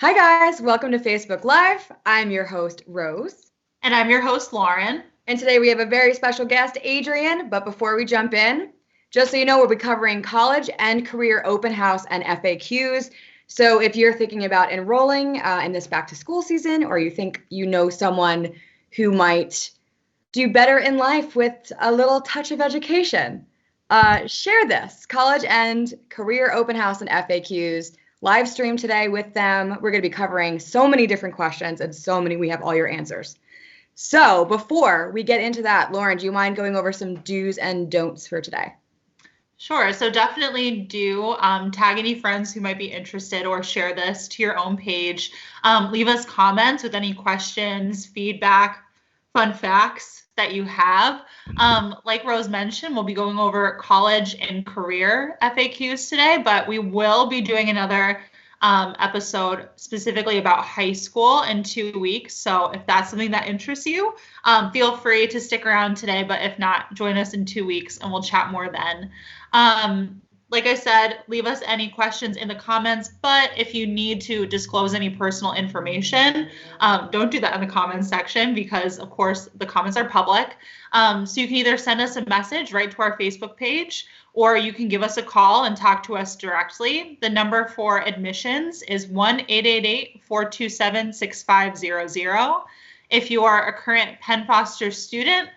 Hi guys, welcome to Facebook Live. I'm your host, Rose. And I'm your host, Lauren. And today we have a very special guest, Adrian. But before we jump in, just so you know, we'll be covering college and career open house and FAQs. So if you're thinking about enrolling in this back to school season, or you think you know someone who might do better in life with a little touch of education, share this college and career open house and FAQs live stream today with them. We're going to be covering so many different questions and we have all your answers. So before we get into that, Lauren, do you mind going over some do's and don'ts for today? Sure. So definitely do tag any friends who might be interested or share this to your own page. Leave us comments with any questions, feedback, fun facts that you have. Like Rose mentioned, we'll be going over college and career FAQs today, but we will be doing another episode specifically about high school in 2 weeks. So if that's something that interests you, feel free to stick around today, but if not, join us in 2 weeks and we'll chat more then. Like I said, leave us any questions in the comments, but if you need to disclose any personal information, don't do that in the comments section because, of course, the comments are public. So you can either send us a message right to our Facebook page, or you can give us a call and talk to us directly. The number for admissions is 1-888-427-6500. If you are a current Penn Foster student,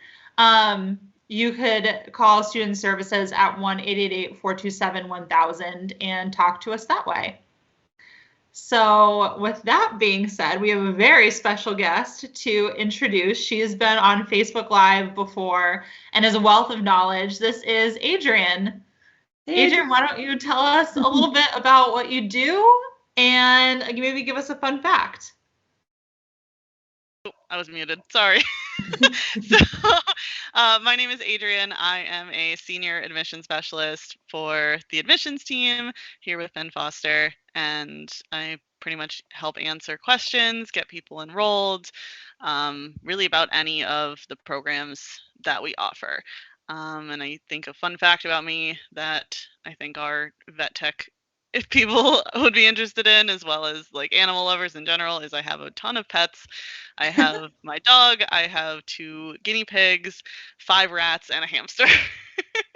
you could call Student Services at 1-888-427-1000 and talk to us that way. So with that being said, we have a very special guest to introduce. She has been on Facebook Live before and is a wealth of knowledge. This is Adrienne. Hey. Adrienne, why don't you tell us a little bit about what you do and maybe give us a fun fact? Oh, I was muted. Sorry. My name is Adrian. I am a senior admission specialist for the admissions team here with Penn Foster, and I pretty much help answer questions, get people enrolled, really about any of the programs that we offer. And I think a fun fact about me that I think our vet tech if people would be interested in, as well as like animal lovers in general, is I have a ton of pets. I have my dog, I have 2 guinea pigs, 5 rats, and a hamster.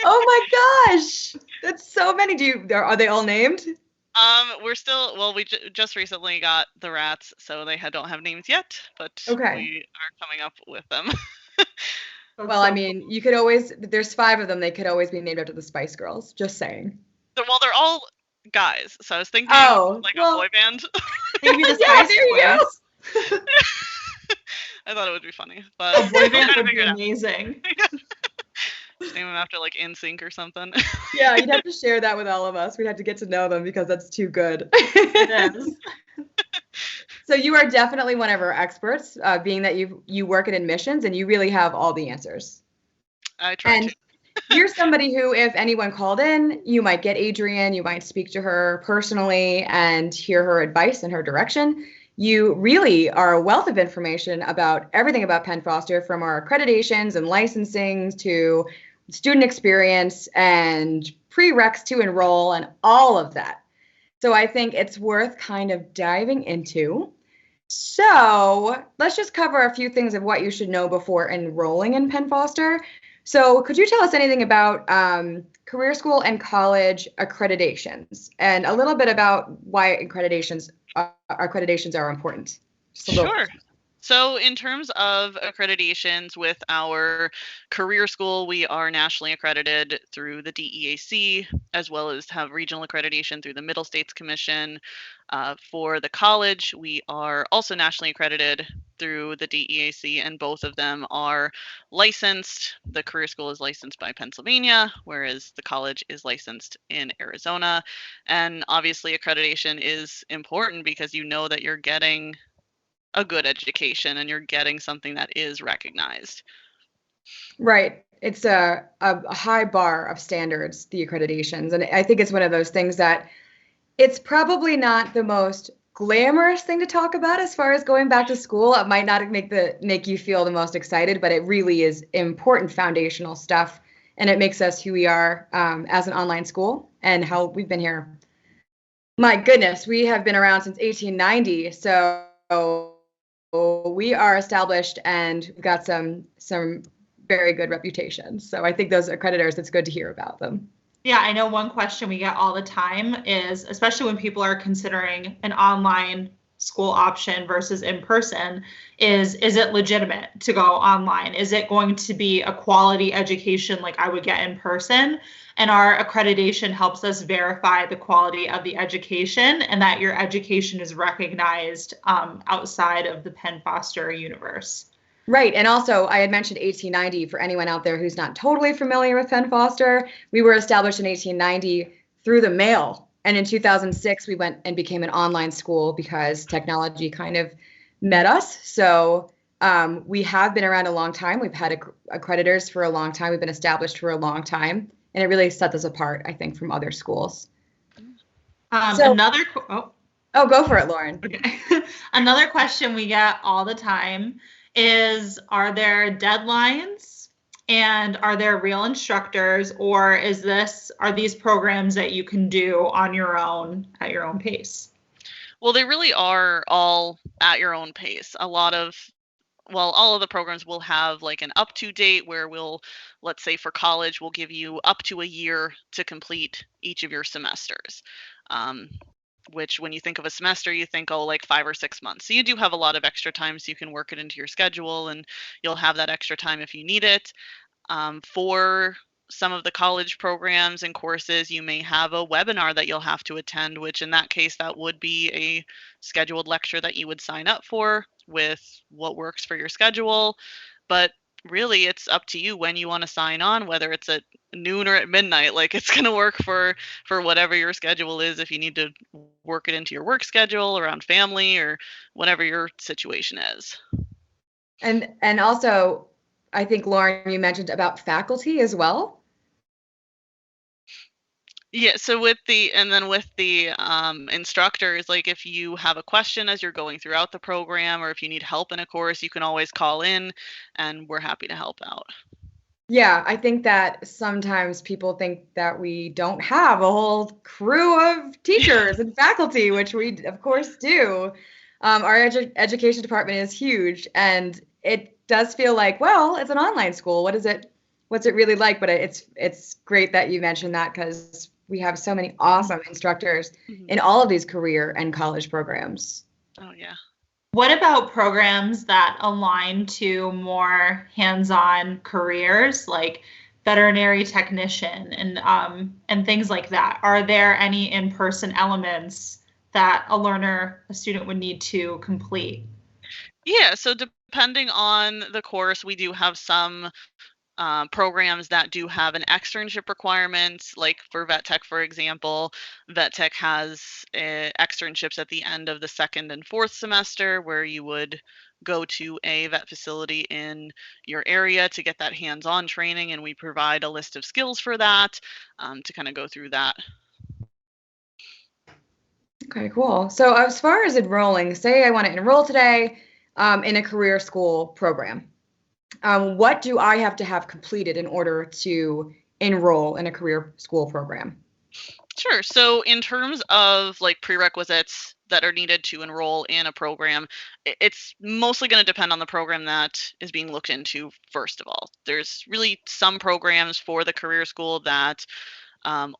Oh my gosh, that's so many. Are they all named? We just recently got the rats, so they don't have names yet, but okay. We are coming up with them. Well, I mean, you could always, there's 5 of them, they could always be named after the Spice Girls, just saying. Well, they're all guys, so I was thinking a boy band. Maybe the Spice Boys. I thought it would be funny, but a boy band would be amazing. Just name them after like NSYNC or something. Yeah, you'd have to share that with all of us. We'd have to get to know them because that's too good. It is. So you are definitely one of our experts, being that you work in admissions and you really have all the answers. I try to. You're somebody who, if anyone called in, you might get Adrienne, you might speak to her personally and hear her advice and her direction. You really are a wealth of information about everything about Penn Foster, from our accreditations and licensing to student experience and prereqs to enroll and all of that. So I think it's worth kind of diving into. So let's just cover a few things of what you should know before enrolling in Penn Foster. So could you tell us anything about career school and college accreditations and a little bit about why accreditations are important? Sure. So in terms of accreditations with our career school, we are nationally accredited through the DEAC, as well as have regional accreditation through the Middle States Commission. For the college, we are also nationally accredited through the DEAC, and both of them are licensed. The career school is licensed by Pennsylvania, whereas the college is licensed in Arizona. And obviously accreditation is important because you know that you're getting a good education and you're getting something that is recognized. Right. It's a high bar of standards, the accreditations. And I think it's one of those things that it's probably not the most glamorous thing to talk about as far as going back to school. It might not make you feel the most excited, but it really is important foundational stuff. And it makes us who we are as an online school and how we've been here My goodness, we have been around since 1890, so we are established and we've got some very good reputations. So I think those accreditors, it's good to hear about them. Yeah, I know one question we get all the time is, especially when people are considering an online school option versus in person, is it legitimate to go online? Is it going to be a quality education like I would get in person? And our accreditation helps us verify the quality of the education and that your education is recognized outside of the Penn Foster universe. Right. And also, I had mentioned 1890 for anyone out there who's not totally familiar with Penn Foster. We were established in 1890 through the mail. And in 2006, we went and became an online school because technology kind of met us. So we have been around a long time. We've had accreditors for a long time. We've been established for a long time. And it really sets us apart, I think, from other schools. Oh, go for it, Lauren. Okay. Another question we get all the time is, are there deadlines and are there real instructors, or are these programs that you can do on your own at your own pace? Well, they really are all at your own pace. All of the programs will have like an up to date where let's say for college, we'll give you up to a year to complete each of your semesters. Which when you think of a semester, you think, like 5 or 6 months. So you do have a lot of extra time, so you can work it into your schedule and you'll have that extra time if you need it. For some of the college programs and courses, you may have a webinar that you'll have to attend, which in that case, that would be a scheduled lecture that you would sign up for with what works for your schedule. But really, it's up to you when you want to sign on, whether it's at noon or at midnight. Like, it's going to work for whatever your schedule is. If you need to work it into your work schedule around family or whatever your situation is. And also, I think, Lauren, you mentioned about faculty as well. Yeah, so with the instructors, like if you have a question as you're going throughout the program, or if you need help in a course, you can always call in and we're happy to help out. Yeah, I think that sometimes people think that we don't have a whole crew of teachers and faculty, which we of course do. Our education department is huge, and it does feel like, well, it's an online school. What's it really like? But it's great that you mentioned that, because we have so many awesome instructors in all of these career and college programs. Oh, yeah. What about programs that align to more hands-on careers, like veterinary technician and things like that? Are there any in-person elements that a student would need to complete? Yeah, so depending on the course, we do have some programs that do have an externship requirement, like for vet tech, for example. Vet tech has externships at the end of the second and fourth semester where you would go to a vet facility in your area to get that hands-on training, and we provide a list of skills for that to kind of go through that. Okay, cool. So as far as enrolling, say I want to enroll today in a career school program. What do I have to have completed in order to enroll in a career school program? Sure. So in terms of like prerequisites that are needed to enroll in a program, it's mostly going to depend on the program that is being looked into, first of all. There's really some programs for the career school that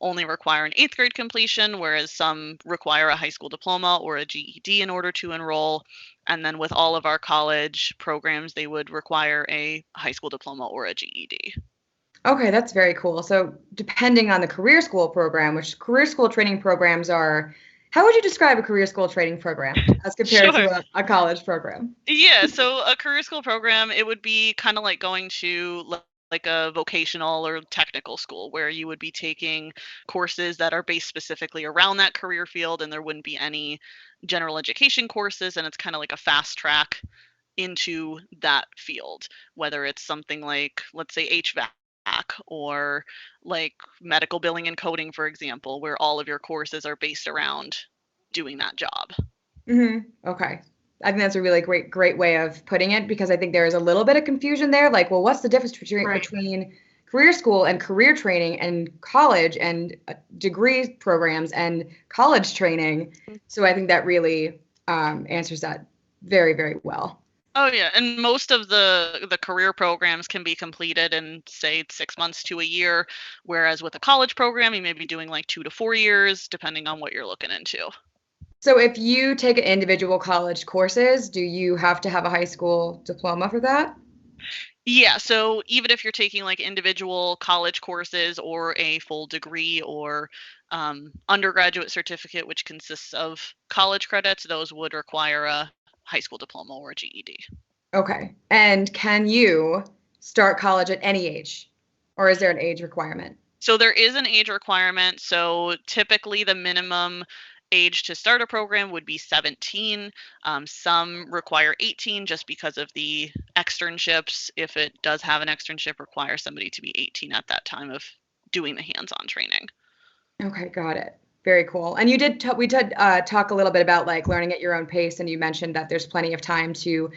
only require an 8th grade completion, whereas some require a high school diploma or a GED in order to enroll. And then with all of our college programs, they would require a high school diploma or a GED. Okay, that's very cool. So depending on the career school program, which career school training programs are, how would you describe a career school training program as compared to a college program? Yeah, so a career school program, it would be kind of like going to like a vocational or technical school where you would be taking courses that are based specifically around that career field, and there wouldn't be any general education courses, and it's kind of like a fast track into that field, whether it's something like, let's say, HVAC or like medical billing and coding, for example, where all of your courses are based around doing that job. Okay. I think that's a really great way of putting it, because I think there is a little bit of confusion there. Like, well, what's the difference between career school and career training and college and degree programs and college training. So I think that really answers that very, very well. Oh yeah, and most of the career programs can be completed in say 6 months to a year, whereas with a college program you may be doing like 2 to 4 years depending on what you're looking into. So if you take individual college courses, do you have to have a high school diploma for that? Yeah, so even if you're taking like individual college courses or a full degree or undergraduate certificate, which consists of college credits, those would require a high school diploma or a GED. Okay. And can you start college at any age, or is there an age requirement? So there is an age requirement. So typically the minimum age to start a program would be 17. Some require 18 just because of the externships. If it does have an externship, require somebody to be 18 at that time of doing the hands-on training. Okay, got it. Very cool. And you did we did talk a little bit about like learning at your own pace, and you mentioned that there's plenty of time you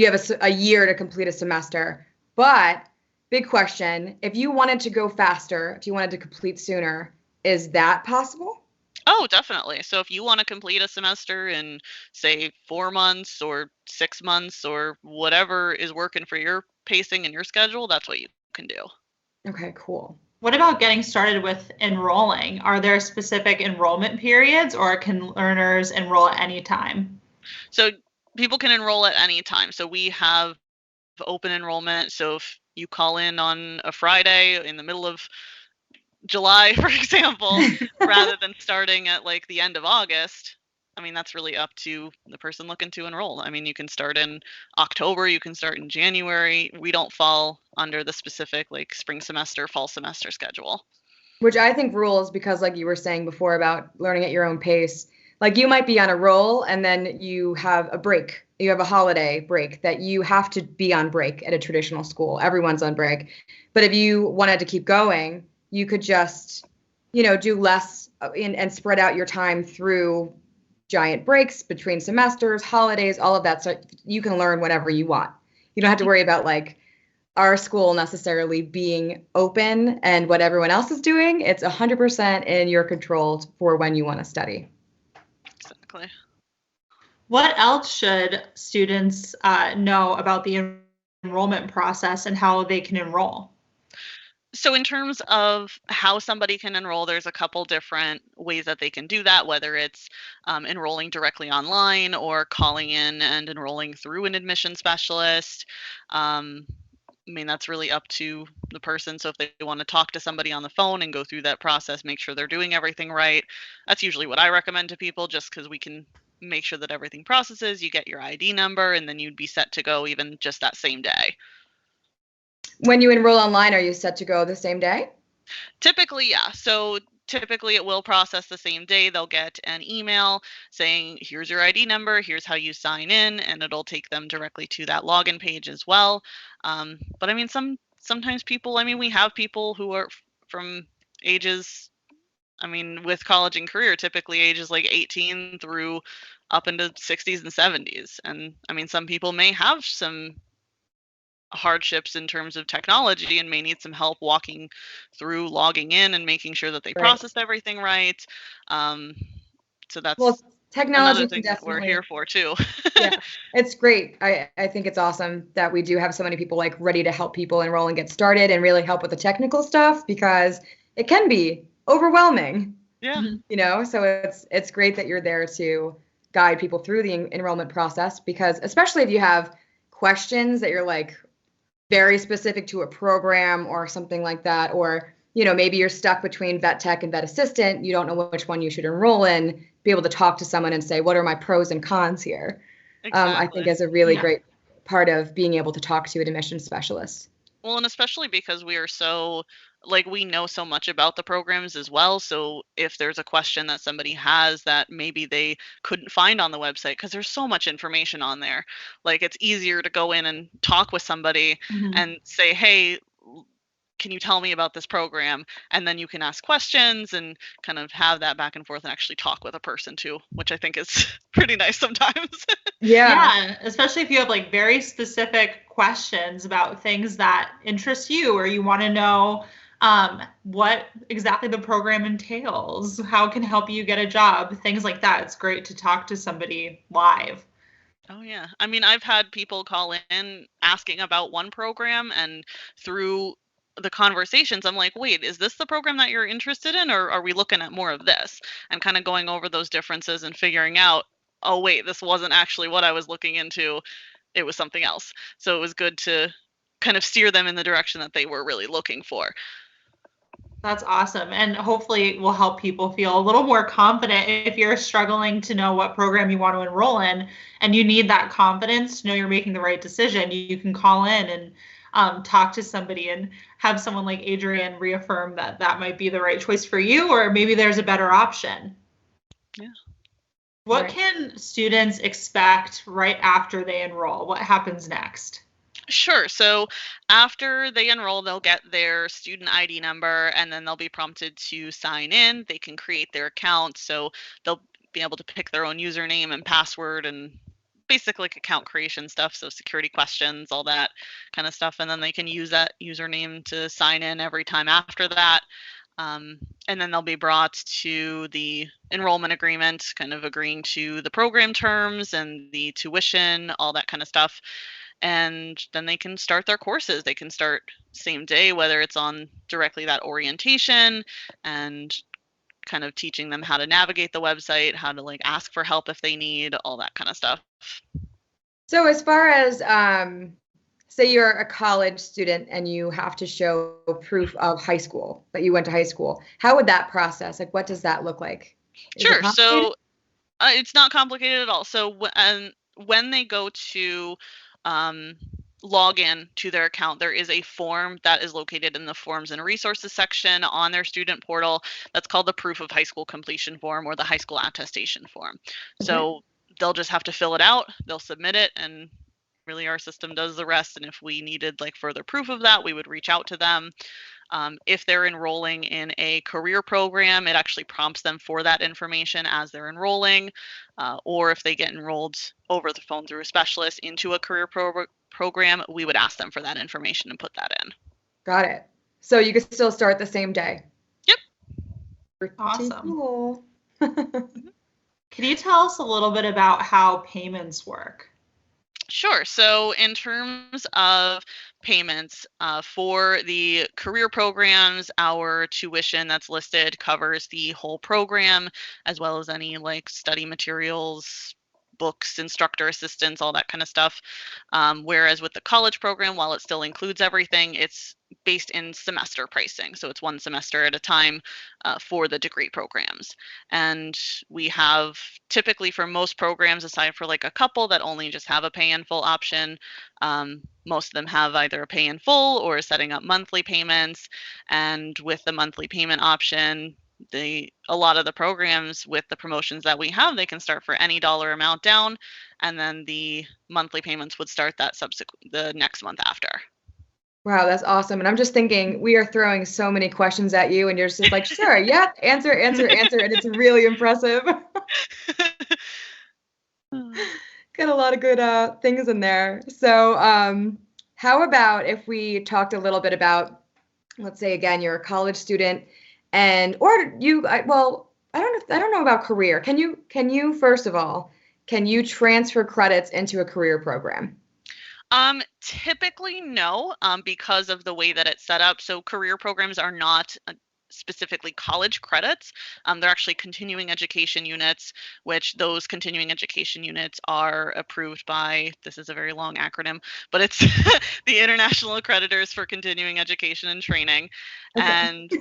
have a year to complete a semester. But big question, if you wanted to go faster, if you wanted to complete sooner, is that possible? Oh, definitely. So if you want to complete a semester in, say, 4 months or 6 months or whatever is working for your pacing and your schedule, that's what you can do. Okay, cool. What about getting started with enrolling? Are there specific enrollment periods, or can learners enroll at any time? So people can enroll at any time. So we have open enrollment. So if you call in on a Friday in the middle of July, for example, rather than starting at like the end of August, I mean, that's really up to the person looking to enroll. I mean, you can start in October, you can start in January. We don't fall under the specific like spring semester, fall semester schedule. Which I think rules because, like you were saying before about learning at your own pace, like you might be on a roll and then you have a break. You have a holiday break that you have to be on break at a traditional school. Everyone's on break. But if you wanted to keep going, you could just, do less and spread out your time through giant breaks between semesters, holidays, all of that. So you can learn whenever you want. You don't have to worry about like our school necessarily being open and what everyone else is doing. It's 100% in your control for when you want to study. Exactly. What else should students know about the enrollment process and how they can enroll? So in terms of how somebody can enroll, there's a couple different ways that they can do that, whether it's enrolling directly online or calling in and enrolling through an admission specialist. I mean, that's really up to the person. So if they want to talk to somebody on the phone and go through that process, make sure they're doing everything right. That's usually what I recommend to people, just because we can make sure that everything processes. You get your ID number, and then you'd be set to go even just that same day. When you enroll online, are you set to go the same day? Typically, yeah. So typically it will process the same day. They'll get an email saying, here's your ID number, here's how you sign in, and it'll take them directly to that login page as well. But I mean, sometimes people, I mean, we have people who are from ages, I mean, with college and career, typically ages like 18 through up into 60s and 70s. And I mean, some people may have some hardships in terms of technology and may need some help walking through logging in and making sure that they process everything right. So that's technology another thing that we're here for too. Yeah, it's great. I think it's awesome that we do have so many people like ready to help people enroll and get started and really help with the technical stuff, because it can be overwhelming. Yeah. So it's great that you're there to guide people through the enrollment process, because especially if you have questions that you're like very specific to a program or something like that, or maybe you're stuck between vet tech and vet assistant, you don't know which one you should enroll in, be able to talk to someone and say, what are my pros and cons here? Exactly. I think is a really great part of being able to talk to an admissions specialist. Well, and especially because we are so, like, we know so much about the programs as well. So if there's a question that somebody has that maybe they couldn't find on the website, because there's so much information on there, like it's easier to go in and talk with somebody and say, hey, can you tell me about this program? And then you can ask questions and kind of have that back and forth and actually talk with a person too, which I think is pretty nice sometimes. Yeah, especially if you have like very specific questions about things that interest you, or you want to know what exactly the program entails, how it can help you get a job, things like that. It's great to talk to somebody live. Oh yeah. I mean, I've had people call in asking about one program, and through the conversations, I'm like, wait, is this the program that you're interested in, or are we looking at more of this? And kind of going over those differences and figuring out, oh wait, this wasn't actually what I was looking into. It was something else. So it was good to kind of steer them in the direction that they were really looking for. That's awesome. And hopefully it will help people feel a little more confident if you're struggling to know what program you want to enroll in and you need that confidence to know you're making the right decision. You can call in and talk to somebody and have someone like Adrienne reaffirm that that might be the right choice for you, or maybe there's a better option. Yeah. What can students expect right after they enroll? What happens next? Sure. So after they enroll, they'll get their student ID number, and then they'll be prompted to sign in. They can create their account. So they'll be able to pick their own username and password and basic like account creation stuff. So security questions, all that kind of stuff. And then they can use that username to sign in every time after that. And then they'll be brought to the enrollment agreement, kind of agreeing to the program terms and the tuition, all that kind of stuff. And then they can start their courses. They can start same day, whether it's on directly that orientation and kind of teaching them how to navigate the website, how to like ask for help if they need, all that kind of stuff. So as far as say you're a college student and you have to show proof of high school, that you went to high school, how would that process, like what does that look like? Sure. So it's not complicated at all. So when they go to log in to their account, there is a form that is located in the forms and resources section on their student portal that's called the proof of high school completion form, or the high school attestation form. So they'll just have to fill it out, they'll submit it, and really our system does the rest. And if we needed like further proof of that, we would reach out to them. If they're enrolling in a career program, it actually prompts them for that information as they're enrolling. Or if they get enrolled over the phone through a specialist into a career program, we would ask them for that information and put that in. Got it. So you could still start the same day. Yep. Pretty awesome. Cool. Can you tell us a little bit about how payments work? Sure. So in terms of payments for the career programs, our tuition that's listed covers the whole program, as well as any like study materials, books, instructor assistance, all that kind of stuff. Whereas with the college program, while it still includes everything, it's based in semester pricing. So it's one semester at a time for the degree programs. And we have typically for most programs, aside for like a couple that only just have a pay in full option, most of them have either a pay in full or setting up monthly payments. And with the monthly payment option, a lot of the programs with the promotions that we have, they can start for any dollar amount down, and then the monthly payments would start the next month after. Wow, that's awesome. And I'm just thinking, we are throwing so many questions at you, and you're just like, sure, yeah, answer, and it's really impressive. Got a lot of good things in there. So how about if we talked a little bit about, let's say again, you're a college student, and or you, I don't know about career. Can you first of all, can you transfer credits into a career program? Typically no, because of the way that it's set up. So career programs are not specifically college credits. They're actually continuing education units, which those continuing education units are approved by, this is a very long acronym, but it's the International Accreditors for Continuing Education and Training. Okay. And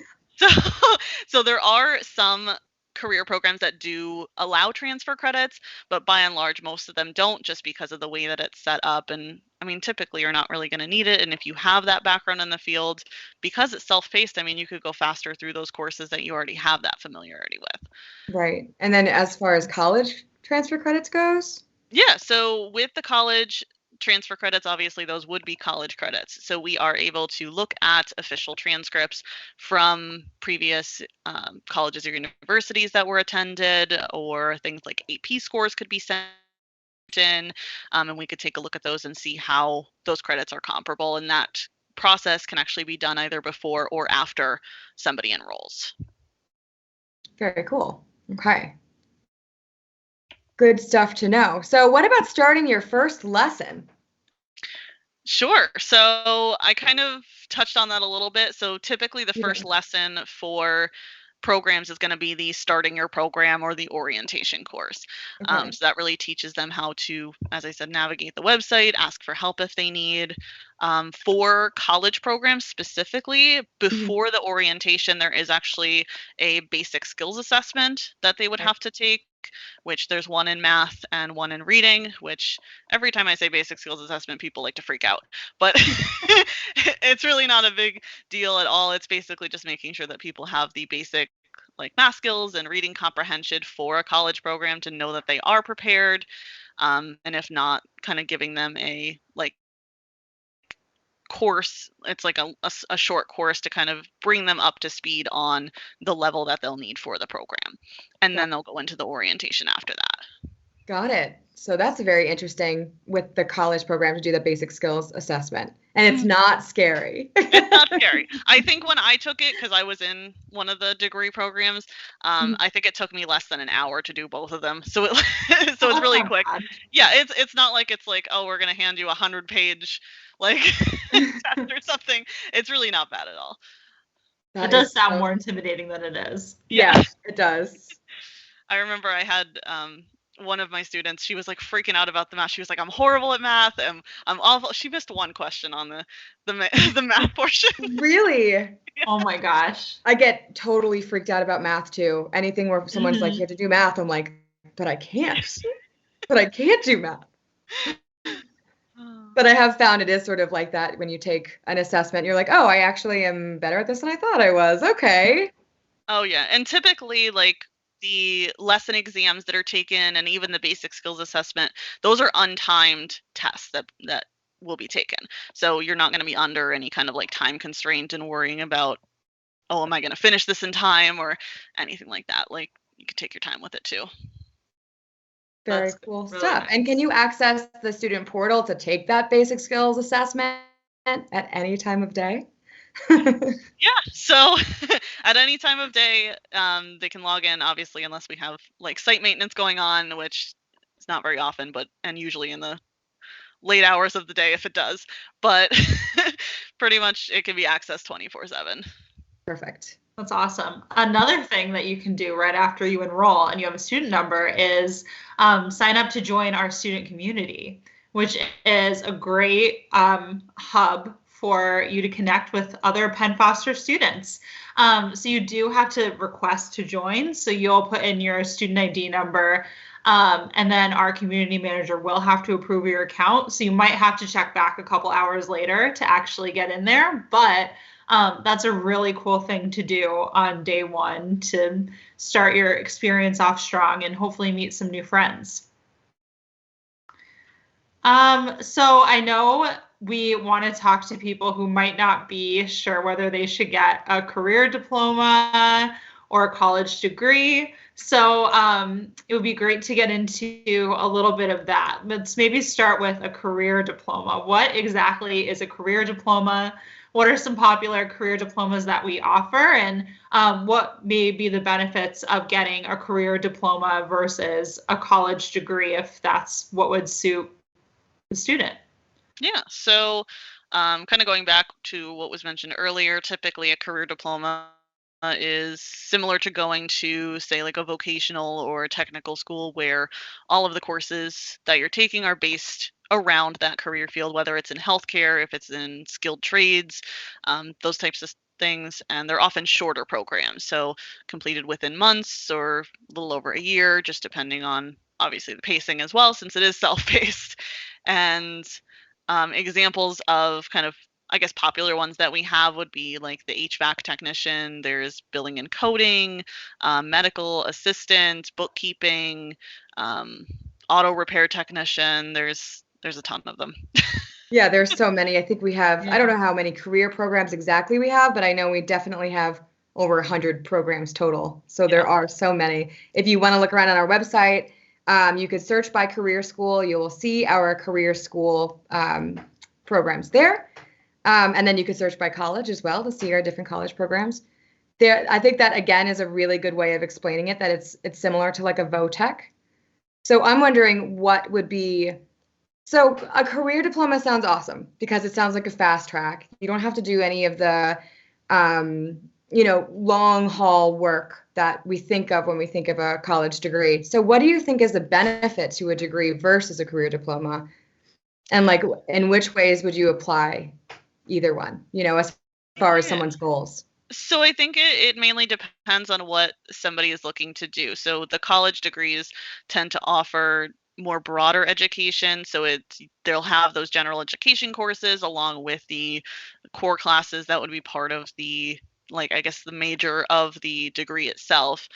so there are some career programs that do allow transfer credits, but by and large, most of them don't, just because of the way that it's set up. And I mean, typically you're not really going to need it. And if you have that background in the field, because it's self-paced, I mean, you could go faster through those courses that you already have that familiarity with. Right. And then as far as college transfer credits goes? Yeah. So with the college transfer credits, obviously those would be college credits. So we are able to look at official transcripts from previous colleges or universities that were attended, or things like AP scores could be sent in, and we could take a look at those and see how those credits are comparable. And that process can actually be done either before or after somebody enrolls. Very cool. Okay. Good stuff to know. So what about starting your first lesson? Sure. So I kind of touched on that a little bit. So typically the first lesson for programs is going to be the starting your program or the orientation course. Okay. So that really teaches them how to, as I said, navigate the website, ask for help if they need. For college programs specifically, before the orientation, there is actually a basic skills assessment that they would have to take, which there's one in math and one in reading, which every time I say basic skills assessment, people like to freak out. But it's really not a big deal at all. It's basically just making sure that people have the basic like math skills and reading comprehension for a college program to know that they are prepared. And if not, kind of giving them a like course. It's like a short course to kind of bring them up to speed on the level that they'll need for the program. And then they'll go into the orientation after that. Got it. So that's very interesting with the college program to do the basic skills assessment. And it's not scary. It's not scary. I think when I took it, because I was in one of the degree programs, I think it took me less than an hour to do both of them. So it's really quick. Yeah, it's not like it's like, oh, we're going to hand you 100-page like test or something. It's really not bad at all. It does sound more intimidating than it is. Yeah, it does. I remember I had one of my students, she was like freaking out about the math. She was like, I'm horrible at math. I'm awful. She missed one question on the math portion. Really? Yeah. Oh my gosh. I get totally freaked out about math too. Anything where someone's like, you have to do math. I'm like, but I can't. But I can't do math. But I have found it is sort of like that when you take an assessment, you're like, oh, I actually am better at this than I thought I was. Okay. Oh yeah. And typically like the lesson exams that are taken and even the basic skills assessment, those are untimed tests that will be taken. So you're not going to be under any kind of like time constraint and worrying about, oh, am I going to finish this in time or anything like that. Like you could take your time with it too. Very cool stuff. Nice. And can you access the student portal to take that basic skills assessment at any time of day? Yeah, so at any time of day, they can log in, obviously, unless we have like site maintenance going on, which is not very often, and usually in the late hours of the day if it does. But pretty much it can be accessed 24/7. Perfect. That's awesome. Another thing that you can do right after you enroll and you have a student number is sign up to join our student community, which is a great hub for you to connect with other Penn Foster students. So you do have to request to join. So you'll put in your student ID number and then our community manager will have to approve your account. So you might have to check back a couple hours later to actually get in there. But that's a really cool thing to do on day one to start your experience off strong and hopefully meet some new friends. So I know we want to talk to people who might not be sure whether they should get a career diploma or a college degree. So it would be great to get into a little bit of that. Let's maybe start with a career diploma. What exactly is a career diploma? What are some popular career diplomas that we offer? And what may be the benefits of getting a career diploma versus a college degree if that's what would suit the student? Yeah, so kind of going back to what was mentioned earlier, typically a career diploma is similar to going to, say, like a vocational or a technical school where all of the courses that you're taking are based around that career field, whether it's in healthcare, if it's in skilled trades, those types of things. And they're often shorter programs, so completed within months or a little over a year, just depending on obviously the pacing as well, since it is self-paced. And examples of kind of, I guess, popular ones that we have would be like the HVAC technician, there's billing and coding, medical assistant, bookkeeping, auto repair technician. There's a ton of them. Yeah, there's so many. I think we have, I don't know how many career programs exactly we have, but I know we definitely have over 100 programs total. So there are so many. If you want to look around on our website, You could search by career school. You will see our career school programs there. And then you could search by college as well to see our different college programs. There, I think that, again, is a really good way of explaining it, that it's similar to like a VOTEC. So I'm wondering what would be, so a career diploma sounds awesome because it sounds like a fast track. You don't have to do any of the, long haul work that we think of when we think of a college degree. So what do you think is the benefit to a degree versus a career diploma? And like, in which ways would you apply either one, as far as someone's goals? So I think it mainly depends on what somebody is looking to do. So the college degrees tend to offer more broader education. So they'll have those general education courses along with the core classes that would be part of the, like, I guess the major of the degree itself.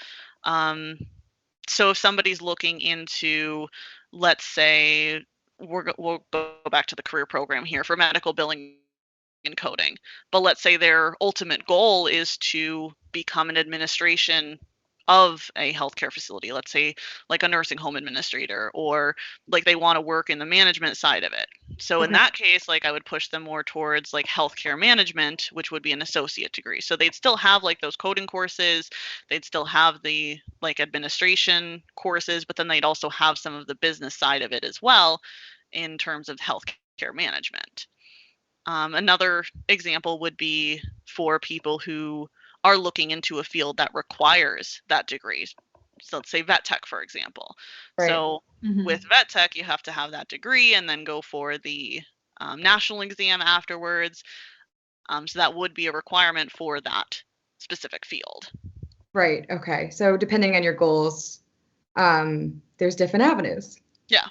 So if somebody's looking into, let's say, we'll go back to the career program here for medical billing and coding, but let's say their ultimate goal is to become an administration of a healthcare facility, let's say like a nursing home administrator, or like they want to work in the management side of it. So in that case, like I would push them more towards like healthcare management, which would be an associate degree. So they'd still have like those coding courses, they'd still have the like administration courses, but then they'd also have some of the business side of it as well in terms of healthcare management. Another example would be for people who are looking into a field that requires that degree. So let's say vet tech, for example. Right. So with vet tech, you have to have that degree and then go for the national exam afterwards. So that would be a requirement for that specific field. Right. Okay. So depending on your goals, there's different avenues. Yeah,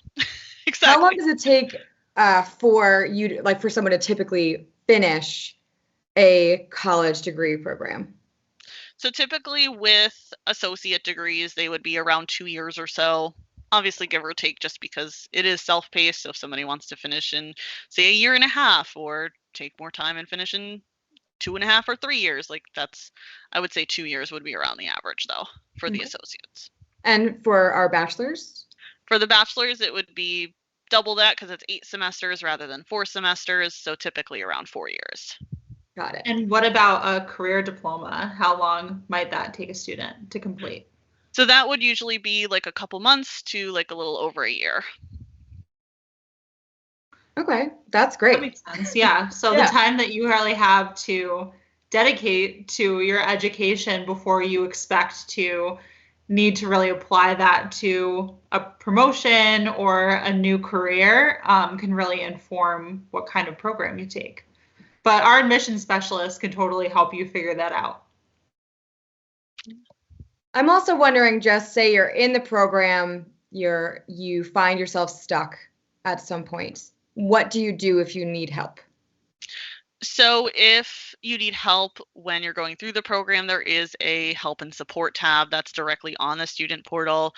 exactly. How long does it take for you, like for someone to typically finish a college degree program? So typically with associate degrees, they would be around 2 years or so, obviously give or take, just because it is self-paced. So if somebody wants to finish in, say, a year and a half, or take more time and finish in 2.5 or 3 years, like I would say 2 years would be around the average though for the associates. And for our bachelors? For the bachelors, it would be double that because it's 8 semesters rather than 4 semesters. So typically around 4 years. Got it. And what about a career diploma? How long might that take a student to complete? So that would usually be like a couple months to like a little over a year. Okay, that's great. That makes sense. Yeah. So the time that you really have to dedicate to your education before you expect to need to really apply that to a promotion or a new career can really inform what kind of program you take. But our admissions specialist can totally help you figure that out. I'm also wondering, just say you're in the program, you find yourself stuck at some point. What do you do if you need help? So if you need help when you're going through the program, there is a help and support tab that's directly on the student portal.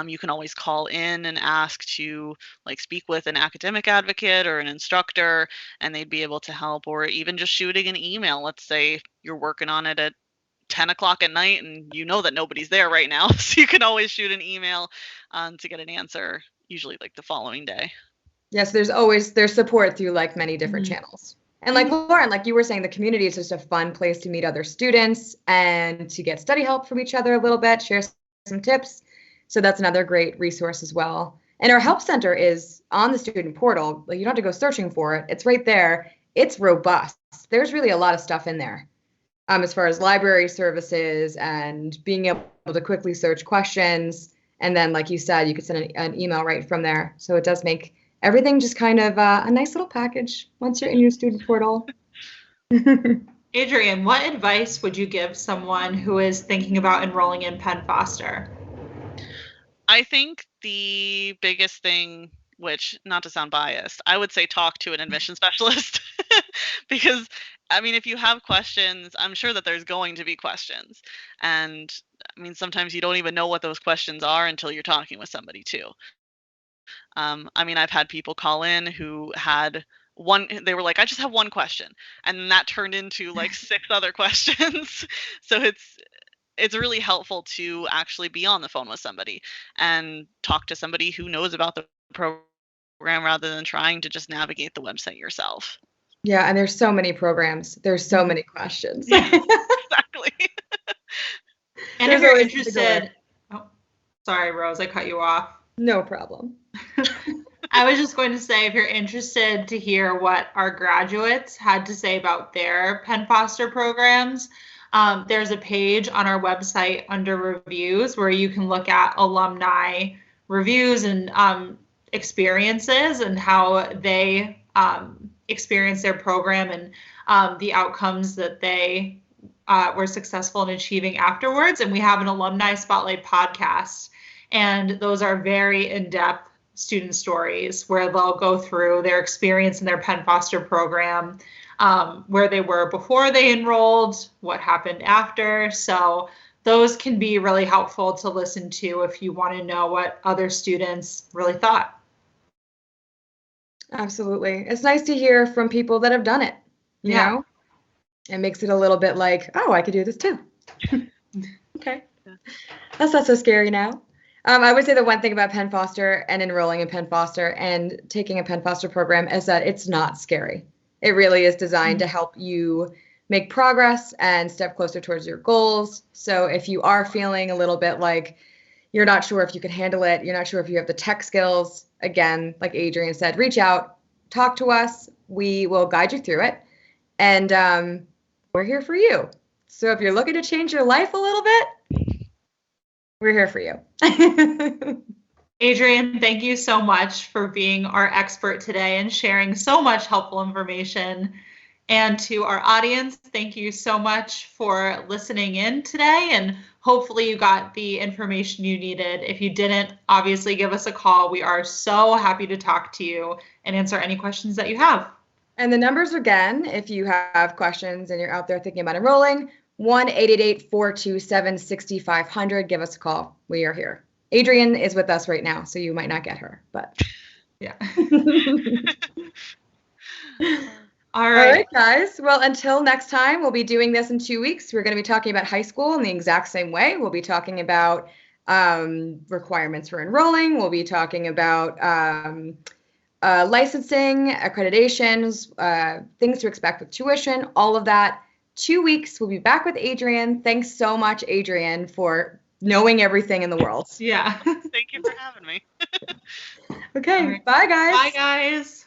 You can always call in and ask to like speak with an academic advocate or an instructor, and they'd be able to help, or even just shooting an email. Let's say you're working on it at 10 o'clock at night and you know that nobody's there right now. So you can always shoot an email to get an answer, usually like the following day. Yes, there's support through like many different channels. And like Lauren, like you were saying, the community is just a fun place to meet other students and to get study help from each other a little bit, share some tips. So that's another great resource as well. And our help center is on the student portal. Like you don't have to go searching for it. It's right there. It's robust. There's really a lot of stuff in there as far as library services and being able to quickly search questions. And then, like you said, you could send an email right from there. So it does make everything just kind of a nice little package once you're in your student portal. Adrian, what advice would you give someone who is thinking about enrolling in Penn Foster? I think the biggest thing, which, not to sound biased, I would say talk to an admission specialist. Because, I mean, if you have questions, I'm sure that there's going to be questions. And, I mean, sometimes you don't even know what those questions are until you're talking with somebody, too. I mean, I've had people call in who had they were like, I just have one question. And that turned into like 6 other questions. So it's really helpful to actually be on the phone with somebody and talk to somebody who knows about the program rather than trying to just navigate the website yourself. Yeah, and there's so many programs. There's so many questions. Exactly. And if you're interested, sorry, Rose, I cut you off. No problem. I was just going to say, if you're interested to hear what our graduates had to say about their Penn Foster programs, there's a page on our website under reviews where you can look at alumni reviews and experiences and how they experience their program and the outcomes that they were successful in achieving afterwards. And we have an Alumni Spotlight podcast, and those are very in-depth student stories where they'll go through their experience in their Penn Foster program, where they were before they enrolled, what happened after. So those can be really helpful to listen to if you want to know what other students really thought. Absolutely. It's nice to hear from people that have done it, you know? It makes it a little bit like, oh, I could do this too. Okay. That's not so scary now. I would say the one thing about Penn Foster and enrolling in Penn Foster and taking a Penn Foster program is that it's not scary. It really is designed to help you make progress and step closer towards your goals. So if you are feeling a little bit like you're not sure if you can handle it, you're not sure if you have the tech skills, again, like Adrian said, reach out, talk to us. We will guide you through it. And we're here for you. So if you're looking to change your life a little bit, we're here for you. Adrian, thank you so much for being our expert today and sharing so much helpful information. And to our audience, thank you so much for listening in today. And hopefully you got the information you needed. If you didn't, obviously give us a call. We are so happy to talk to you and answer any questions that you have. And the numbers again, if you have questions and you're out there thinking about enrolling, 1-888-427-6500. Give us a call. We are here. Adrienne is with us right now, so you might not get her, but yeah. All right, guys. Well, until next time, we'll be doing this in 2 weeks. We're going to be talking about high school in the exact same way. We'll be talking about requirements for enrolling. We'll be talking about licensing, accreditations, things to expect with tuition, all of that. 2 weeks. We'll be back with Adrienne. Thanks so much, Adrienne, for knowing everything in the world. Yeah. Thank you for having me. Okay. Right. Bye, guys. Bye, guys.